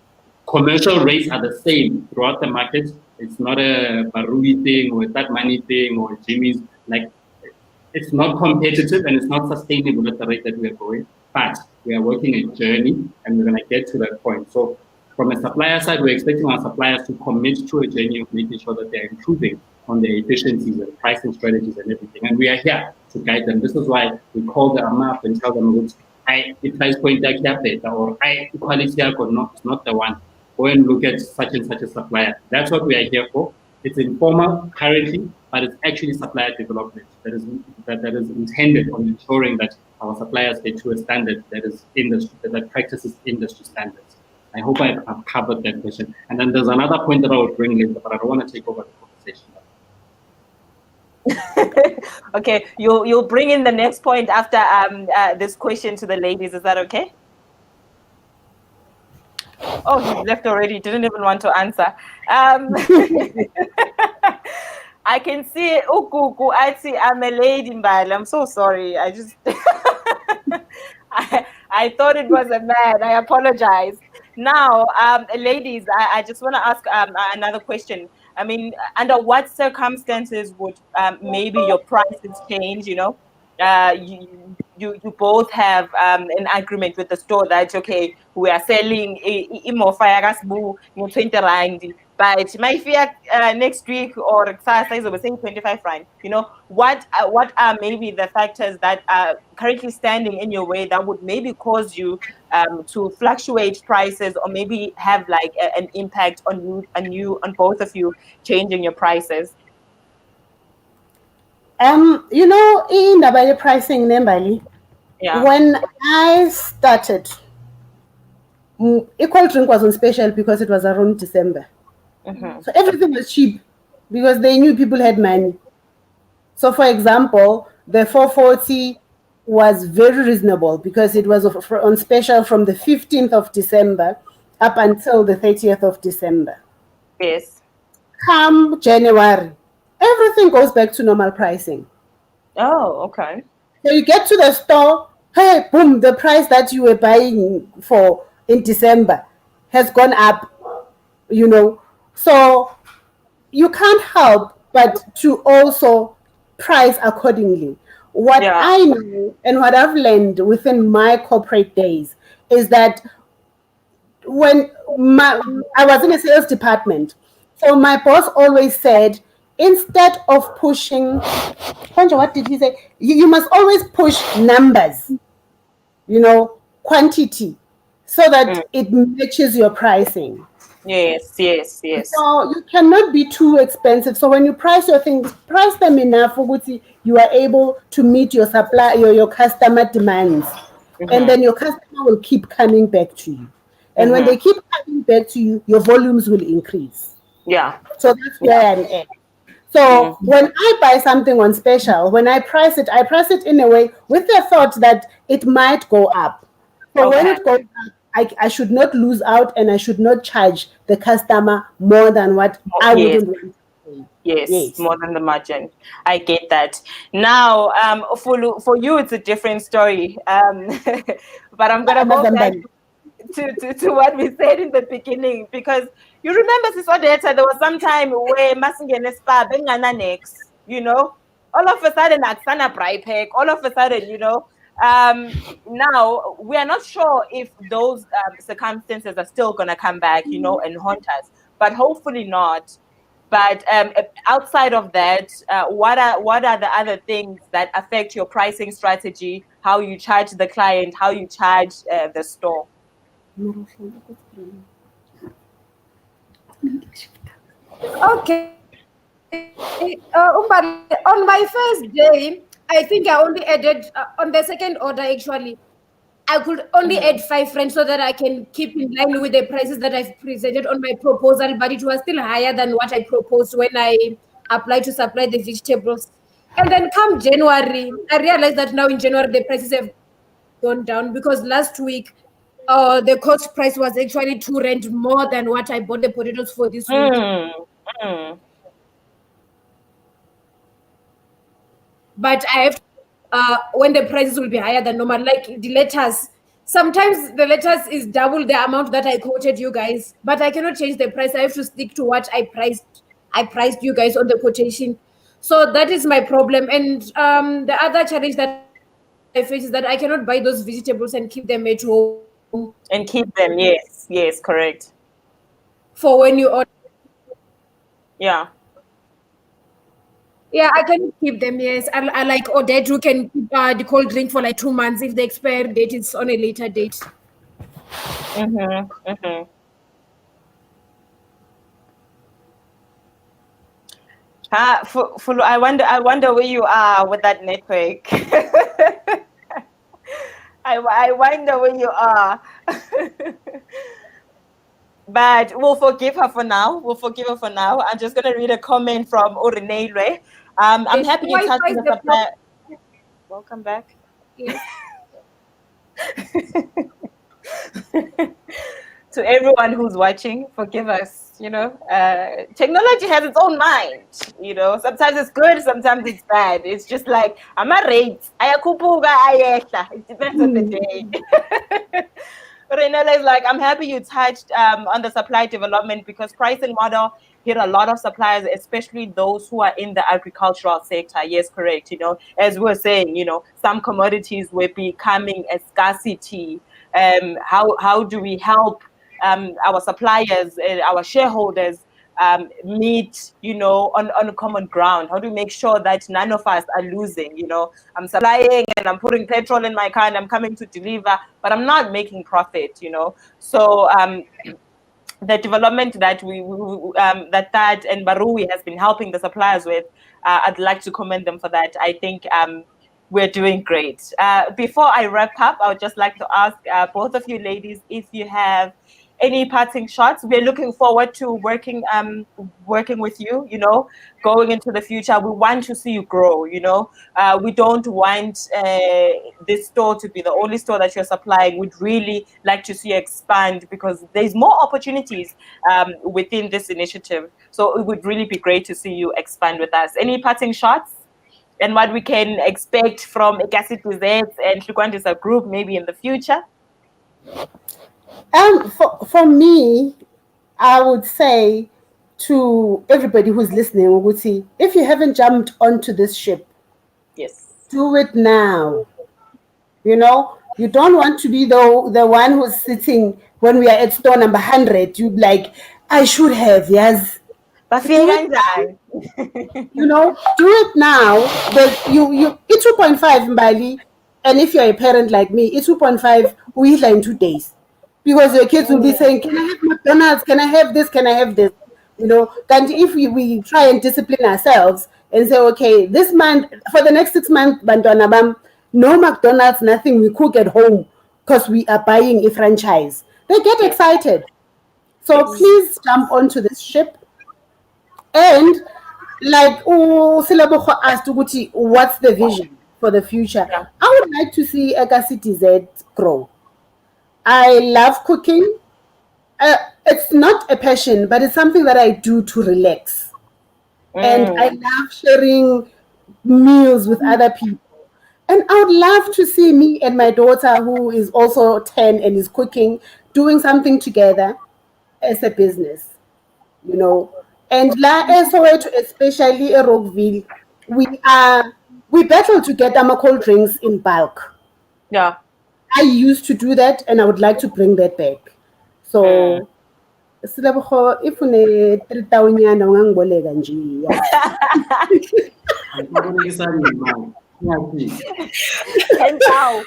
commercial rates are the same throughout the market. It's not a Barui thing or a THUDmoney thing or a Jimmy's. Like, it's not competitive and it's not sustainable at the rate that we are going. But we are working a journey and we're going to get to that point. So from a supplier side, we're expecting our suppliers to commit to a journey of making sure that they're improving on their efficiencies and pricing strategies and everything. And we are here to guide them. This is why we call them up and tell them, the price point or quality is not the one. Go and look at such and such a supplier. That's what we are here for. It's informal currently, but it's actually supplier development that is intended on ensuring that our suppliers get to a standard that is industry, that practices industry standards. I hope I've covered that question. And then there's another point that I would bring later, but I don't want to take over the conversation. Okay, you'll bring in the next point after this question to the ladies. Is that okay? Oh, he's left already. Didn't even want to answer. I can see Ukuku. I'm a lady, Mbali. I'm so sorry. I just I thought it was a man. I apologize. Now, ladies, I just want to ask another question. I mean, under what circumstances would maybe your prices change? You know, you both have an agreement with the store that, okay, we are selling imo 20 rand, but my fear next week or size over saying 25 rand. You know, what are maybe the factors that are currently standing in your way that would maybe cause you to fluctuate prices, or maybe have like an impact on both of you changing your prices? You know, in the pricing, Nembali, when I started, Equal Drink was on special because it was around December. So everything was cheap because they knew people had money. So, for example, the 440 was very reasonable because it was on special from the 15th of December up until the 30th of December. Yes. Come January, everything goes back to normal pricing. Oh, okay. So you get to the store, hey, boom, the price that you were buying for in December has gone up, you know. So you can't help but to also price accordingly. What I know and what I've learned within my corporate days is that when I was in a sales department, so my boss always said, instead of pushing, what did he say? You must always push numbers, quantity, so that it matches your pricing. Yes. So you cannot be too expensive. So when you price your things, price them enough for you are able to meet your supply, your customer demands. And then your customer will keep coming back to you. And when they keep coming back to you, your volumes will increase. Yeah. So that's where I'm at. So when I buy something on special, when I price it in a way with the thought that it might go up. So when it goes up, I should not lose out, and I should not charge the customer more than what I wouldn't want to pay. Yes, more than the margin. I get that. Now, for you, it's a different story. But I'm gonna go back to what we said in the beginning, because you remember, Sis Odetta, there was some time where Masingene Spa, next, all of a sudden, Aksana Braipek, all of a sudden, now we are not sure if those circumstances are still going to come back, and haunt us, but hopefully not. But outside of that, what are the other things that affect your pricing strategy, how you charge the client, how you charge the store? Okay. On my first day, I think I only added, on the second order actually, I could only add 5 francs so that I can keep in line with the prices that I've presented on my proposal, but it was still higher than what I proposed when I applied to supply the vegetables. And then come January, I realized that now in January the prices have gone down, because last week the cost price was actually 2 rand more than what I bought the potatoes for this week. But I have to, when the prices will be higher than normal, like the lettuce. Sometimes the lettuce is double the amount that I quoted you guys, but I cannot change the price. I have to stick to what I priced you guys on the quotation. So that is my problem. And the other challenge that I face is that I cannot buy those vegetables and keep them at home. And keep them, yes, correct. For when you order. Yeah. Yeah, I can keep them, yes. I like Odette, who can keep the cold drink for like 2 months if the expiry date is on a later date. Fulu, I wonder where you are with that network. I wonder where you are. But we'll forgive her for now. I'm just going to read a comment from Urinelwe. I'm happy you touched on the supplier. Welcome back. Yes. To everyone who's watching, forgive us. Technology has its own mind. Sometimes it's good, sometimes it's bad. It's just like, I'm a rate. It depends on the day. Renella is like, I'm happy you touched on the supply development, because pricing model hit a lot of suppliers, especially those who are in the agricultural sector. Yes, correct. As we were saying, some commodities were becoming a scarcity. How do we help our suppliers, our shareholders meet, on common ground? How do we make sure that none of us are losing? I'm supplying and I'm putting petrol in my car and I'm coming to deliver, but I'm not making profit. So the development that that Thud and Barui has been helping the suppliers with, I'd like to commend them for that. I think we're doing great. Before I wrap up, I would just like to ask both of you ladies if you have any parting shots. We're looking forward to working with you, going into the future. We want to see you grow, we don't want this store to be the only store that you're supplying. We'd really like to see you expand, because there's more opportunities within this initiative. So it would really be great to see you expand with us. Any parting shots? And what we can expect from Ekasi Desserts and Hlukwandisa Group maybe in the future? For me, I would say to everybody who's listening, Uguti, if you haven't jumped onto this ship, yes, do it now. You don't want to be the one who's sitting when we are at store number 100. You'd like, I should have, yes. You know, do it now. It's 2.5 Mbali, and if you're a parent like me, it's 2.5 we eat in 2 days. Because your kids will be saying, can I have McDonald's? Can I have this? Can I have this? You know, and if we try and discipline ourselves and say, okay, this month, for the next 6 months, Bantwana Bam, no McDonald's, nothing, we cook at home because we are buying a franchise. They get excited. So please jump onto this ship. And like Silaboko asked Uguti, what's the vision for the future? I would like to see Eka CTZ grow. I love cooking. It's not a passion, but it's something that I do to relax. And I love sharing meals with other people. And I would love to see me and my daughter, who is also 10 and is cooking, doing something together as a business, you know. And Soweto, especially in Rockville, we battle to get our cold drinks in bulk. Yeah. I used to do that, and I would like to bring that back. So, Silaboko, if you 3,000 ungangiboleka nje. And now.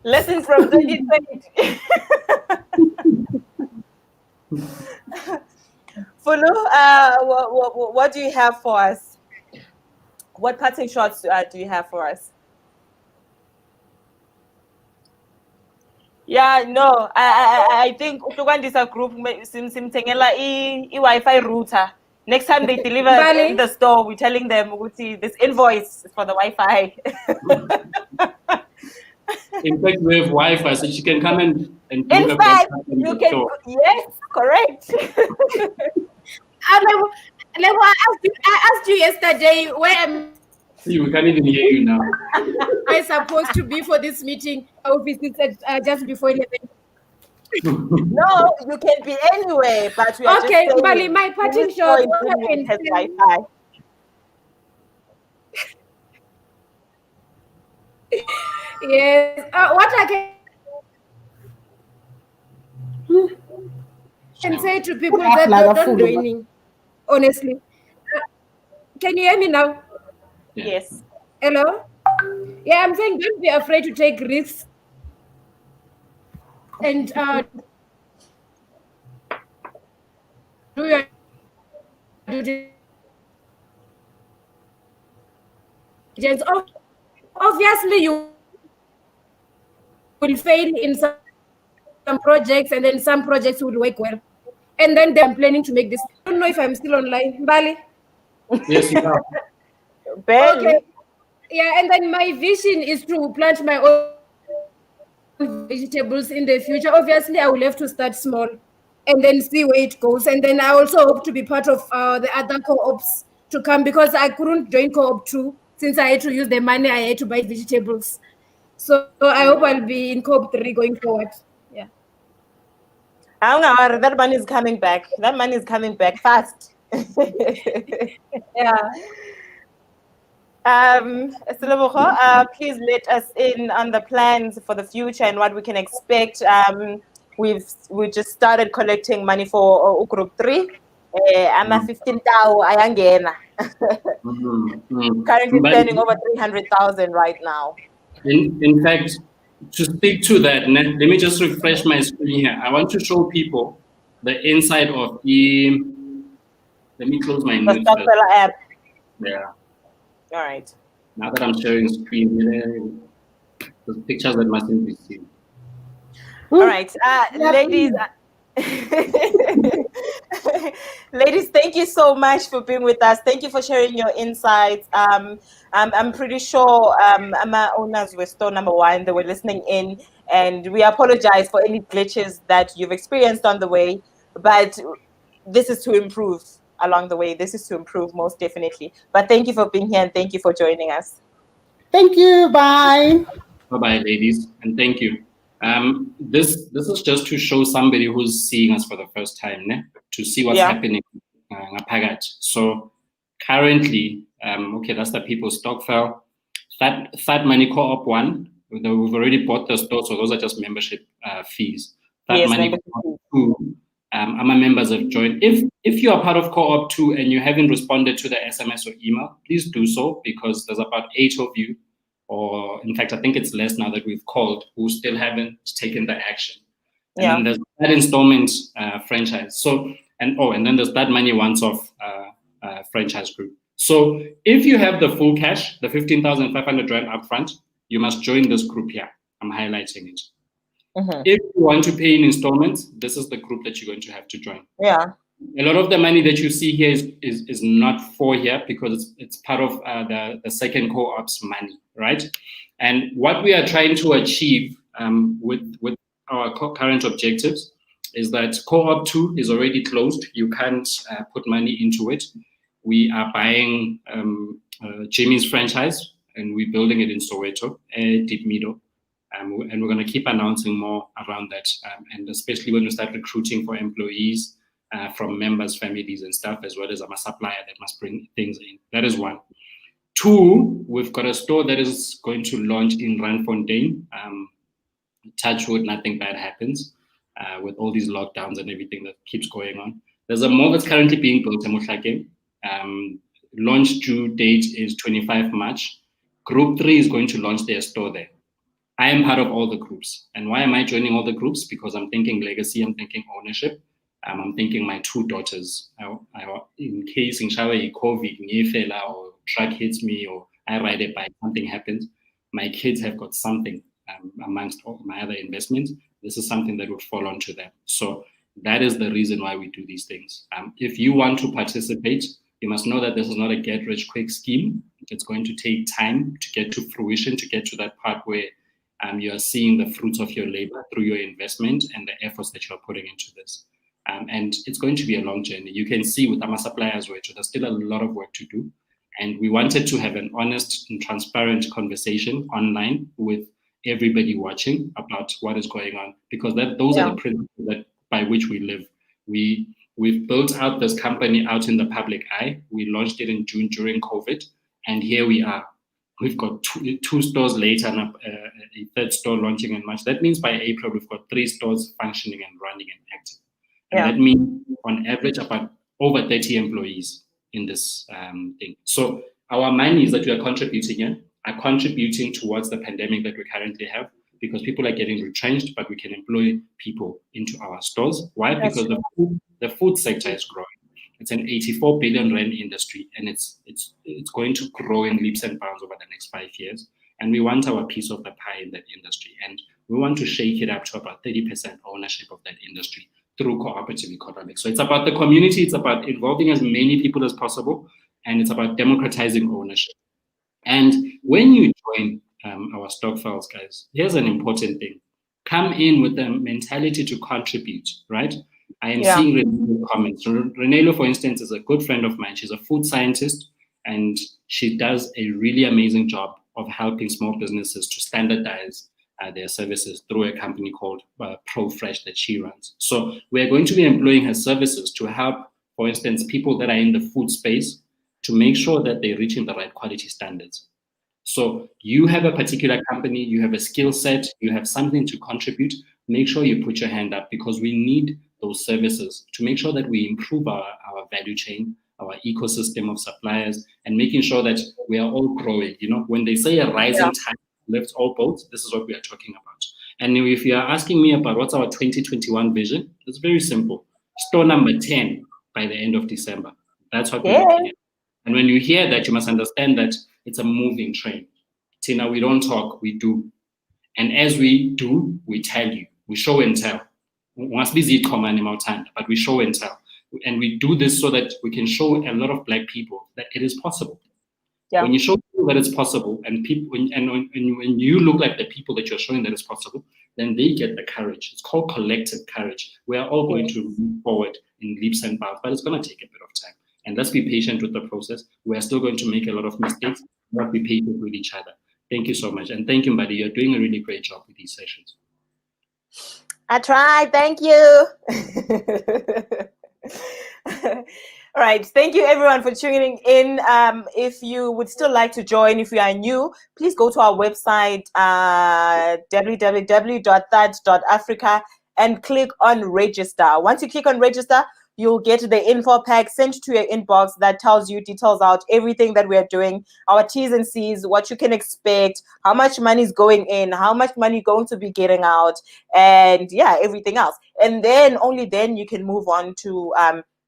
Lesson from 2020. Fulu, what do you have for us? What parting shots do you have for us? Yeah, no, I think Utukwandisa group simtengela Wi-Fi router. Next time they deliver in the store, we're telling them, this invoice is for the Wi-Fi. In fact, we have Wi-Fi, so she can come and in fact, you can. Store. Yes, correct. I asked you yesterday where See, we can't even hear you now. I'm supposed to be for this meeting. Obviously, just before 11. No, you can be anywhere, but we are okay, just saying, Bali, my parting shot has Wi-Fi. Yes. What I can say to people that don't joining, honestly. Can you hear me now? Yes. Hello? Yeah, I'm saying don't be afraid to take risks. And do your due diligence. Obviously, you will fail in some projects, and then some projects will work well. And then they're planning to make this. I don't know if I'm still online. Bali? Yes, you are. Barely. Okay. Yeah, and then my vision is to plant my own vegetables in the future. Obviously, I will have to start small and then see where it goes. And then I also hope to be part of the other co-ops to come, because I couldn't join co-op 2 since I had to use the money I had to buy vegetables. So I hope I'll be in co-op 3 going forward. Yeah. That money is coming back. That money is coming back fast. Yeah. Please let us in on the plans for the future and what we can expect. We just started collecting money for Group 3. I'm at 15,000 ayangena. Currently spending over 300,000 right now. In fact, to speak to that, let me just refresh my screen here. I want to show people the inside of the. Let me close my notes. The Stokvel app. Yeah. All right. Now that I'm sharing screen, the pictures that mustn't be seen. All right, ladies. Ladies, thank you so much for being with us. Thank you for sharing your insights. I'm pretty sure my owners were store number 1. They were listening in, and we apologize for any glitches that you've experienced on the way. But this is to improve along the way. This is to improve most definitely. But thank you for being here, and thank you for joining us. Thank you. Bye. Bye-bye, ladies, and thank you. This is just to show somebody who's seeing us for the first time, ne? To see what's happening. So currently, okay, that's the people's Stokvel. THUDmoney Co-op1. We've already bought the store, so those are just membership fees. THUDmoney Co-op2. Our members have joined. If you are part of Co-op2 and you haven't responded to the SMS or email, please do so, because there's about 8 of you, or in fact, I think it's less now that we've called, who still haven't taken the action. And then there's that installment franchise. So, and then there's that money once-off franchise group. So if you have the full cash, the 15,500 Rand upfront, you must join this group here. I'm highlighting it. If you want to pay in installments, this is the group that you're going to have to join. Yeah. A lot of the money that you see here is not for here, because it's part of the second co-op's money, right? And what we are trying to achieve with our current objectives is that Co-op2 is already closed. You can't put money into it. We are buying Jimmy's franchise, and we're building it in Soweto, Deep Meadow. And we're going to keep announcing more around that, and especially when we start recruiting for employees from members, families, and stuff, as well as I'm a supplier that must bring things in. That is one. 2, we've got a store that is going to launch in Randfontein. Touch wood, nothing bad happens with all these lockdowns and everything that keeps going on. There's a mall that's currently being built in Mohlakeng. Launch due date is 25 March. Group 3 is going to launch their store there. I am part of all the groups. And why am I joining all the groups? Because I'm thinking legacy, I'm thinking ownership. I'm thinking my 2 daughters. In case in COVID, or truck hits me, or I ride a bike, something happens, my kids have got something amongst all my other investments. This is something that would fall onto them. So that is the reason why we do these things. If you want to participate, you must know that this is not a get-rich-quick scheme. It's going to take time to get to fruition, to get to that part where you are seeing the fruits of your labor through your investment and the efforts that you're putting into this. And it's going to be a long journey. You can see with our suppliers, there's still a lot of work to do. And we wanted to have an honest and transparent conversation online with everybody watching about what is going on, because those are the principles by which we live. We've built out this company out in the public eye. We launched it in June during COVID, and here we are. We've got two stores later and a 3rd store launching in March. That means by April, we've got 3 stores functioning and running and active. And that means on average about over 30 employees in this thing. So our monies that we are contributing in are contributing towards the pandemic that we currently have, because people are getting retrenched, but we can employ people into our stores. Why? Because the food sector is growing. It's an 84 billion Rand industry, and it's going to grow in leaps and bounds over the next 5 years. And we want our piece of the pie in that industry. And we want to shake it up to about 30% ownership of that industry through cooperative economics. So it's about the community, it's about involving as many people as possible, and it's about democratizing ownership. And when you join our Stokvels, guys, here's an important thing. Come in with the mentality to contribute, right? I am seeing Renelo comments. Renelo, for instance, is a good friend of mine. She's a food scientist, and she does a really amazing job of helping small businesses to standardize their services through a company called ProFresh that she runs. So we're going to be employing her services to help, for instance, people that are in the food space to make sure that they're reaching the right quality standards. So you have a particular company, you have a skill set, you have something to contribute, make sure you put your hand up, because we need those services to make sure that we improve our value chain, our ecosystem of suppliers, and making sure that we are all growing. You know, when they say a rising tide lifts all boats, this is what we are talking about. And if you are asking me about what's our 2021 vision, it's very simple. Store number 10 by the end of December. That's what we're looking at. And when you hear that, you must understand that it's a moving train. Tina, we don't talk, we do. And as we do, we tell you. We show and tell. Once busy command but we show and tell. And we do this so that we can show a lot of Black people that it is possible. When you show people that it's possible, and people, when you look like the people that you're showing that it's possible, then they get the courage. It's called collective courage. We are all going to move forward in leaps and bounds, but it's going to take a bit of time. And let's be patient with the process. We are still going to make a lot of mistakes. Let's be patient with each other. Thank you so much. And thank you, Mbadi. You're doing a really great job with these sessions. I tried. Thank you. All right. Thank you, everyone, for tuning in. If you would still like to join, if you are new, please go to our website, www.thud.africa, and click on register. Once you click on register, you'll get the info pack sent to your inbox that tells you details out everything that we are doing, our T's and C's, what you can expect, how much money is going in, how much money you're going to be getting out, and yeah, everything else. And then only then you can move on to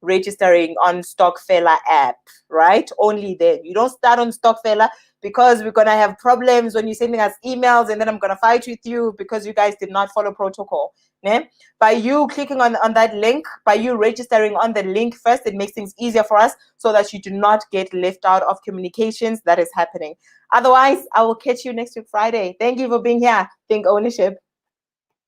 registering on Stokvel app, right? Only then. You don't start on Stokvel because we're gonna have problems when you're sending us emails, and then I'm gonna fight with you because you guys did not follow protocol. Yeah? By you clicking on that link, by you registering on the link first, it makes things easier for us so that you do not get left out of communications that is happening. Otherwise, I will catch you next week Friday. Thank you for being here. Think ownership.